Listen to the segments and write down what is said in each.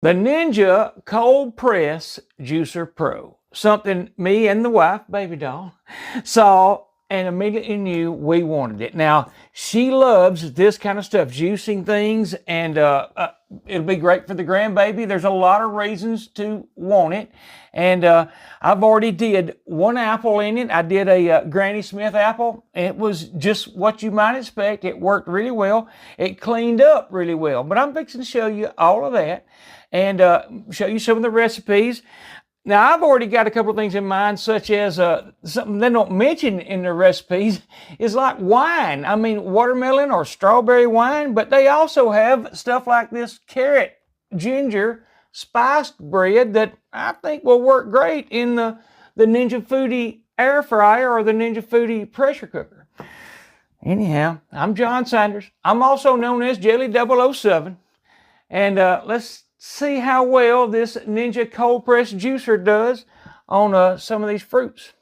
The Ninja Cold Press Juicer Pro. Something me and the wife, baby doll, saw and immediately knew we wanted it. Now, she loves this kind of stuff, juicing things, and it'll be great for the grandbaby. There's a lot of reasons to want it. And I've already did one apple in it. I did a Granny Smith apple. It was just what you might expect. It worked really well. It cleaned up really well. But I'm fixing to show you all of that and show you some of the recipes. Now, I've already got a couple of things in mind, such as something they don't mention in the recipes is like wine. I mean, watermelon or strawberry wine, but they also have stuff like this carrot ginger spiced bread that I think will work great in the Ninja Foodie air fryer or the Ninja Foodie pressure cooker. Anyhow, I'm John Sanders. I'm also known as Jelly 007. And let's see how well this Ninja Cold Press Juicer does on some of these fruits.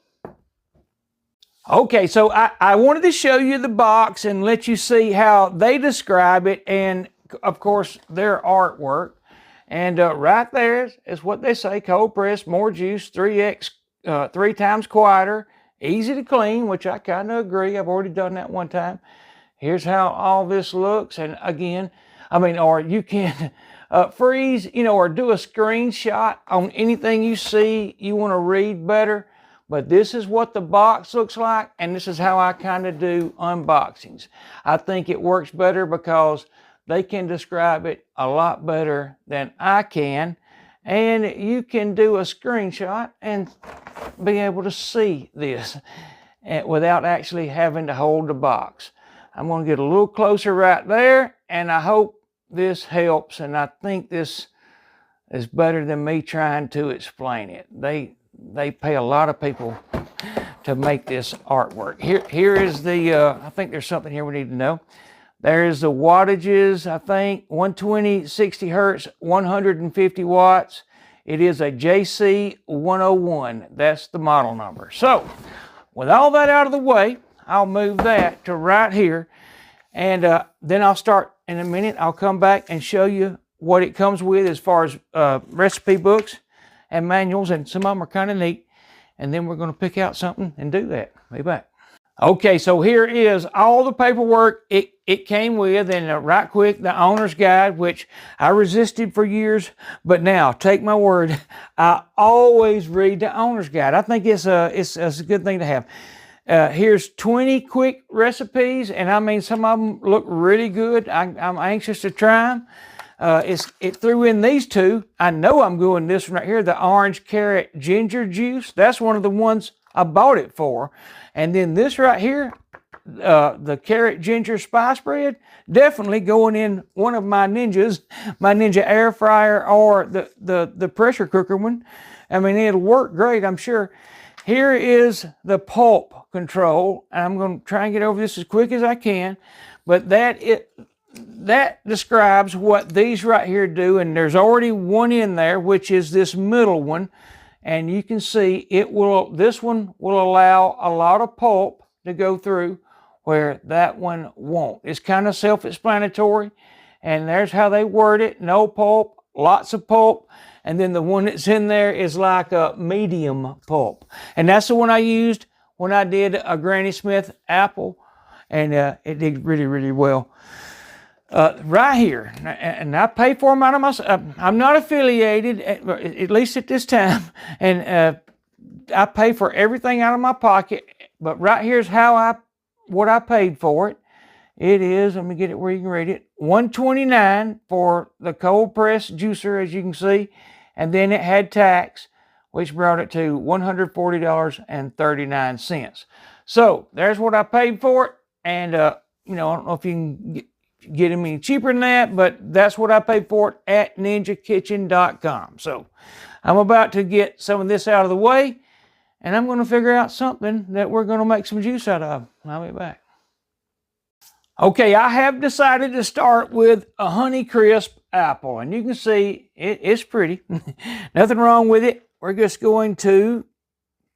Okay, so I wanted to show you the box and let you see how they describe it and, of course, their artwork. And right there is what they say: cold press, more juice, 3 times quieter, easy to clean, which I kind of agree. I've already done that one time. Here's how all this looks. And again, or you can freeze, or do a screenshot on anything you see you want to read better. But this is what the box looks like, and this is how I kind of do unboxings. I think it works better because they can describe it a lot better than I can. And you can do a screenshot and be able to see this without actually having to hold the box. I'm going to get a little closer right there, and I hope this helps. And I think this is better than me trying to explain it. They pay a lot of people to make this artwork. Here is the, I think there's something here we need to know. There's the wattages, I think, 120, 60 hertz, 150 watts. It is a JC101. That's the model number. So, with all that out of the way, I'll move that to right here. And then I'll start in a minute. I'll come back and show you what it comes with as far as recipe books and manuals. And some of them are kind of neat. And then we're going to pick out something and do that. Be back. Okay, so here is all the paperwork it came with, and right quick, the owner's guide, which I resisted for years, but now, take my word, I always read the owner's guide. I think it's a good thing to have. Here's 20 quick recipes, and some of them look really good. I'm anxious to try them. It threw in these two. I know I'm going this one right here, the orange carrot ginger juice. That's one of the ones I bought it for. And then this right here, the carrot ginger spice bread, definitely going in one of my Ninja air fryer or the pressure cooker one. It'll work great, I'm sure. Here is the pulp control. I'm going to try and get over this as quick as I can. But that describes what these right here do. And there's already one in there, which is this middle one. And you can see this one will allow a lot of pulp to go through where that one won't. It's kind of self-explanatory, and there's how they word it: no pulp, lots of pulp. And then the one that's in there is like a medium pulp. And that's the one I used when I did a Granny Smith apple, and it did really, really well. Right here, and I pay for them out of my, I'm not affiliated, at least at this time, and I pay for everything out of my pocket, but right here's what I paid for it. It is, let me get it where you can read it, $129 for the cold press juicer, as you can see, and then it had tax, which brought it to $140.39. So there's what I paid for it, and I don't know if you can get them any cheaper than that, but that's what I paid for it at ninjakitchen.com. So I'm about to get some of this out of the way, and I'm going to figure out something that we're going to make some juice out of. I'll be back. Okay, I have decided to start with a Honey Crisp apple, and you can see it's pretty. Nothing wrong with it. We're just going to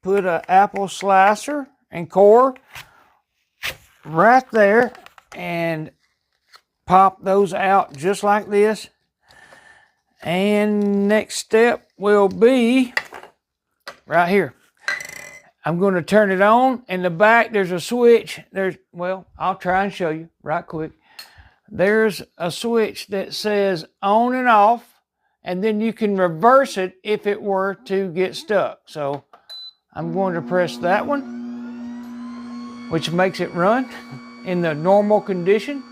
put an apple slicer and core right there and pop those out just like this. And next step will be right here. I'm going to turn it on. In the back, there's a switch. Well, I'll try and show you right quick. There's a switch that says on and off, and then you can reverse it if it were to get stuck. So I'm going to press that one, which makes it run in the normal condition.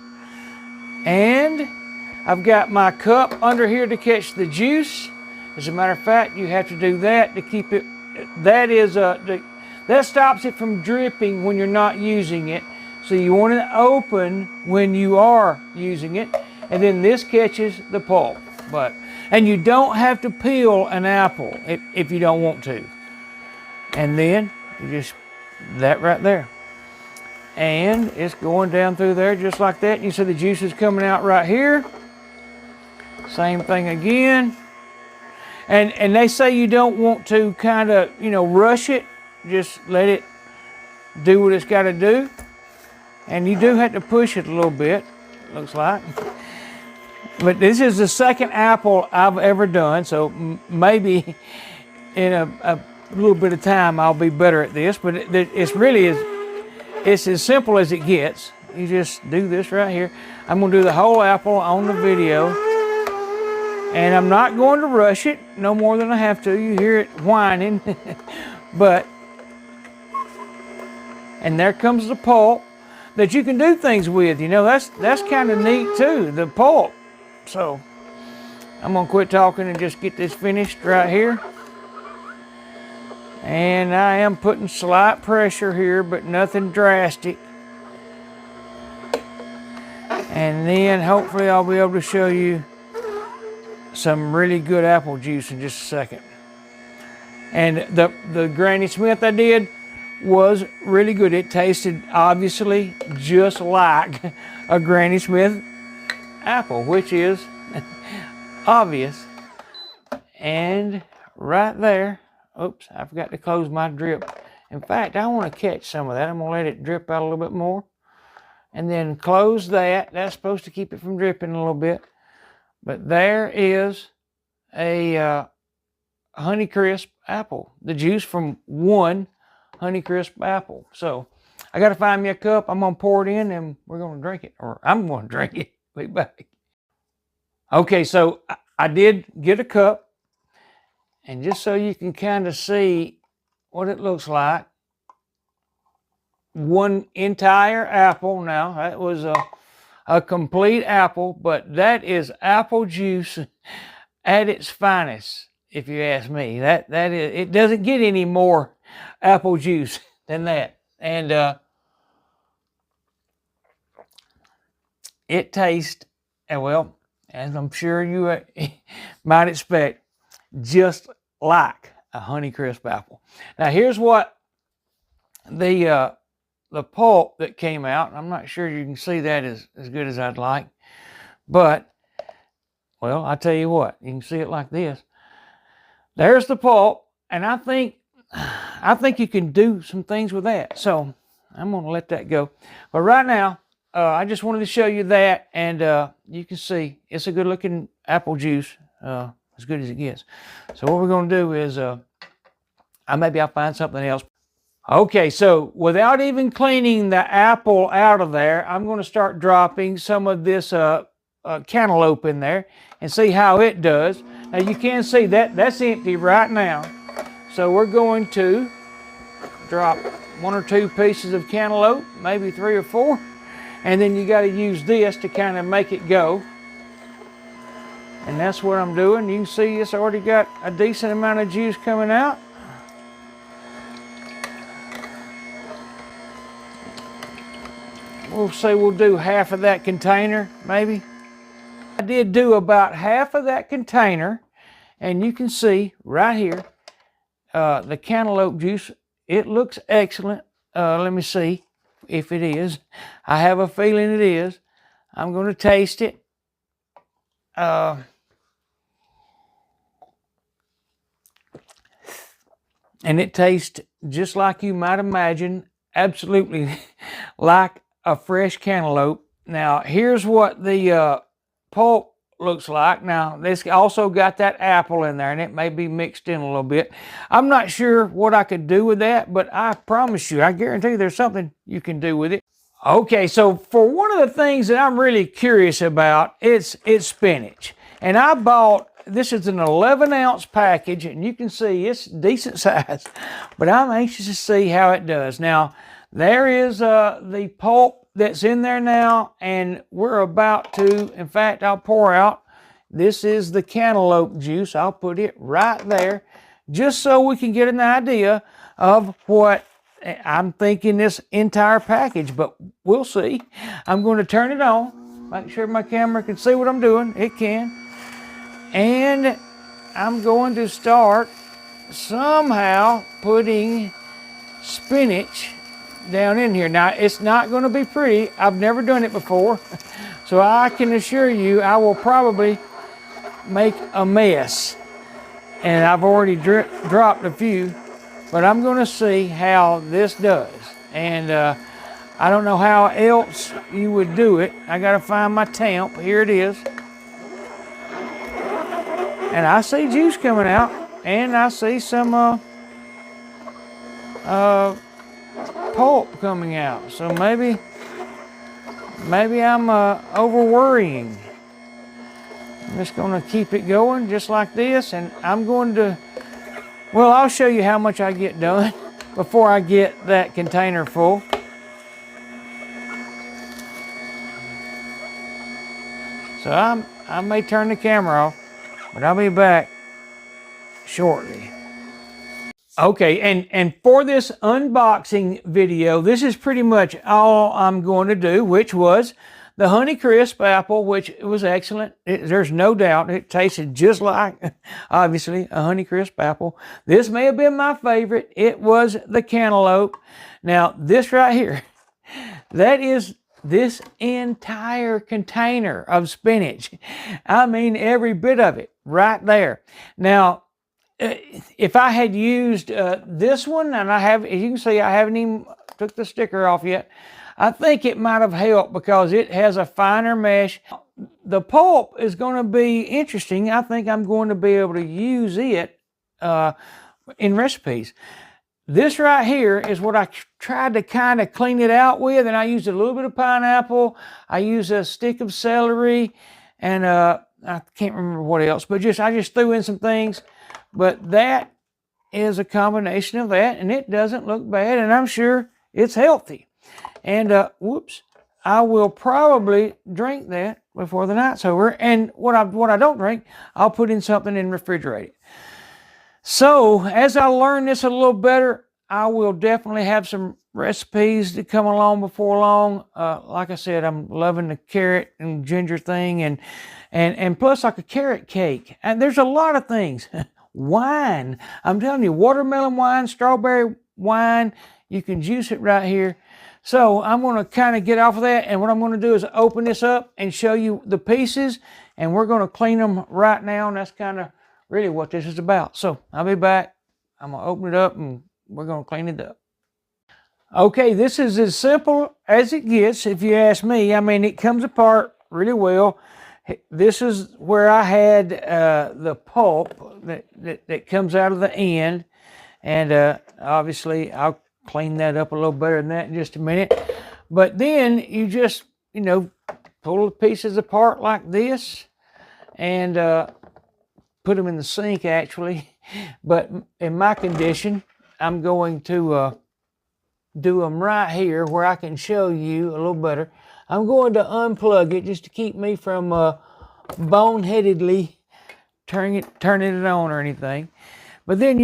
And I've got my cup under here to catch the juice. As a matter of fact, you have to do that to keep it. That stops it from dripping when you're not using it. So you want it open when you are using it. And then this catches the pulp. And you don't have to peel an apple if you don't want to. And then you just, that right there. And it's going down through there just like that. You see the juice is coming out right here. Same thing again. And they say you don't want to kind of, rush it. Just let it do what it's got to do. And you do have to push it a little bit, looks like. But this is the second apple I've ever done, so maybe in a little bit of time I'll be better at this. But it's as simple as it gets. You just do this right here. I'm going to do the whole apple on the video. And I'm not going to rush it, no more than I have to. You hear it whining. And there comes the pulp that you can do things with. That's kind of neat too, the pulp. So I'm gonna quit talking and just get this finished right here. And I am putting slight pressure here, but nothing drastic. And then hopefully I'll be able to show you some really good apple juice in just a second. And the Granny Smith I did was really good. It tasted obviously just like a Granny Smith apple, which is obvious. And right there, oops, I forgot to close my drip. In fact, I want to catch some of that. I'm going to let it drip out a little bit more. And then close that. That's supposed to keep it from dripping a little bit. But there is a Honeycrisp apple. The juice from one Honeycrisp apple. So I got to find me a cup. I'm going to pour it in and we're going to drink it. Or I'm going to drink it. Be back. Okay, so I did get a cup. And just so you can kind of see what it looks like. One entire apple. Now, that was a complete apple. But that is apple juice at its finest, if you ask me. That is, it doesn't get any more apple juice than that. And it tastes, well, as I'm sure you might expect, just like a Honeycrisp apple. Now here's what the pulp that came out. I'm not sure you can see that as good as I'd like, but well, I tell you what, you can see it like this. There's the pulp, and I think you can do some things with that. So I'm going to let that go. But right now, I just wanted to show you that, and you can see it's a good looking apple juice, as good as it gets. So what we're going to do is, maybe I'll find something else. Okay, so without even cleaning the apple out of there, I'm going to start dropping some of this cantaloupe in there and see how it does. Now you can see that's empty right now. So we're going to drop 1 or 2 pieces of cantaloupe, maybe 3 or 4. And then you got to use this to kind of make it go. And that's what I'm doing. You can see it's already got a decent amount of juice coming out. We'll say we'll do half of that container, maybe. I did do about half of that container, and you can see right here the cantaloupe juice. It looks excellent. Let me see if it is. I have a feeling it is. I'm going to taste it. And it tastes just like you might imagine, absolutely like a fresh cantaloupe. Now, here's what the pulp looks like. Now, this also got that apple in there, and it may be mixed in a little bit. I'm not sure what I could do with that, but I promise you, I guarantee there's something you can do with it. Okay, so for one of the things that I'm really curious about, it's spinach. And I bought, this is an 11-ounce package, and you can see it's decent size, but I'm anxious to see how it does. Now, there is the pulp that's in there now, and we're about to, in fact, I'll pour out. This is the cantaloupe juice. I'll put it right there, just so we can get an idea of what I'm thinking this entire package, but we'll see. I'm going to turn it on, make sure my camera can see what I'm doing. It can. And I'm going to start somehow putting spinach down in here. Now, it's not going to be pretty. I've never done it before. So I can assure you I will probably make a mess. And I've already dropped a few. But I'm going to see how this does. And I don't know how else you would do it. I got to find my tamp. Here it is. And I see juice coming out. And I see some pulp coming out. So maybe I'm over worrying. I'm just going to keep it going just like this. And I'm going to... Well, I'll show you how much I get done before I get that container full. So I may turn the camera off, but I'll be back shortly. Okay, and for this unboxing video, this is pretty much all I'm going to do, which was the Honeycrisp apple, which was excellent. There's no doubt. It tasted just like, obviously, a Honeycrisp apple. This may have been my favorite. It was the cantaloupe. Now, this right here, that is this entire container of spinach. I mean, every bit of it right there. Now, if I had used this one, and as you can see, I haven't even took the sticker off yet. I think it might have helped because it has a finer mesh. The pulp is going to be interesting. I think I'm going to be able to use it in recipes. This right here is what I tried to kind of clean it out with, and I used a little bit of pineapple. I used a stick of celery, and I can't remember what else, but I just threw in some things. But that is a combination of that, and it doesn't look bad, and I'm sure it's healthy. And, whoops, I will probably drink that before the night's over. And what I don't drink, I'll put in something and refrigerate it. So, as I learn this a little better, I will definitely have some recipes to come along before long. Like I said, I'm loving the carrot and ginger thing, and plus like a carrot cake. And there's a lot of things. Wine. I'm telling you, watermelon wine, strawberry wine, you can juice it right here. So I'm going to kind of get off of that, and what I'm going to do is open this up and show you the pieces, and we're going to clean them right now, and that's kind of really what this is about. So I'll be back. I'm going to open it up, and we're going to clean it up. Okay, this is as simple as it gets, if you ask me. I mean, it comes apart really well. This is where I had the pulp that comes out of the end, and obviously I'll clean that up a little better than that in just a minute. But then you just, pull the pieces apart like this and put them in the sink actually. But in my condition, I'm going to do them right here where I can show you a little better. I'm going to unplug it just to keep me from boneheadedly turning it on or anything. But then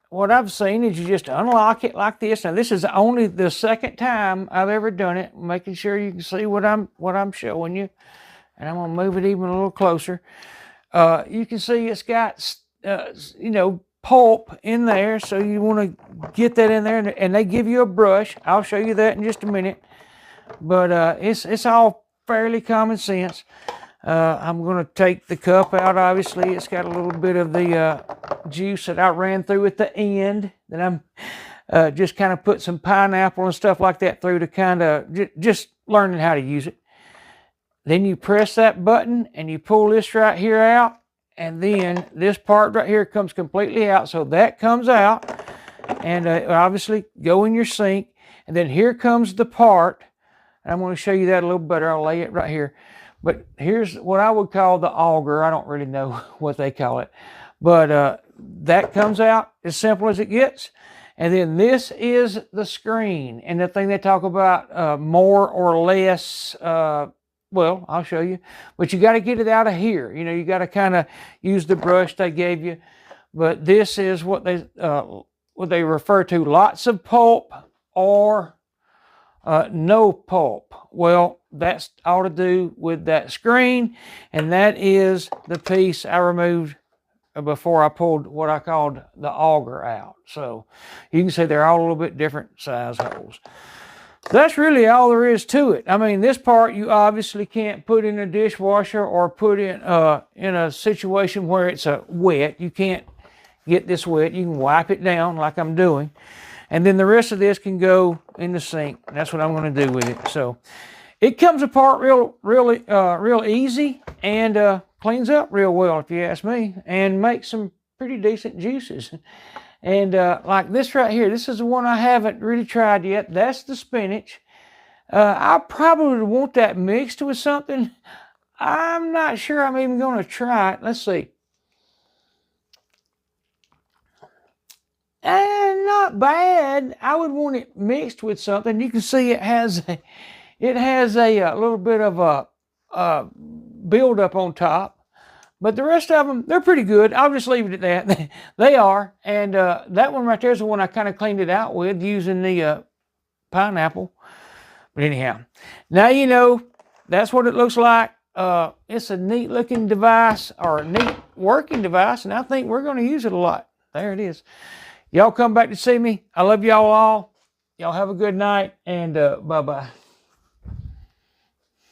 what I've seen is you just unlock it like this. Now this is only the second time I've ever done it, making sure you can see what I'm showing you. And I'm gonna move it even a little closer. You can see it's got pulp in there, so you want to get that in there, and they give you a brush. I'll show you that in just a minute. But it's all fairly common sense. I'm going to take the cup out, obviously. It's got a little bit of the juice that I ran through at the end. That I'm just kind of put some pineapple and stuff like that through to kind of just learning how to use it. Then you press that button and you pull this right here out, and then this part right here comes completely out. So that comes out, and obviously go in your sink. And then here comes the part. I'm going to show you that a little better. I'll lay it right here. But here's what I would call the auger. I don't really know what they call it. But that comes out as simple as it gets. And then this is the screen. And the thing they talk about, more or less, well, I'll show you. But you got to get it out of here. You know, you got to kind of use the brush they gave you. But this is what they refer to, lots of pulp or no pulp. Well, that's all to do with that screen, and that is the piece I removed before I pulled what I called the auger out. So you can see they're all a little bit different size holes. That's really all there is to it. I mean, this part you obviously can't put in a dishwasher or put in a situation where it's wet. You can't get this wet. You can wipe it down like I'm doing. And then the rest of this can go in the sink. That's what I'm going to do with it. So it comes apart real easy, and cleans up real well, if you ask me, and makes some pretty decent juices. And like this right here, this is the one I haven't really tried yet. That's the spinach. I probably want that mixed with something. I'm not sure I'm even going to try it. Let's see. Not bad. I would want it mixed with something. You can see it has a little bit of a buildup on top, but the rest of them, they're pretty good. I'll just leave it at that. They are. And that one right there is the one I kind of cleaned it out with using the pineapple. But anyhow, now you know that's what it looks like. It's a neat looking device, or a neat working device, and I think we're going to use it a lot. There it is. Y'all come back to see me. I love y'all all. Y'all have a good night, and bye-bye.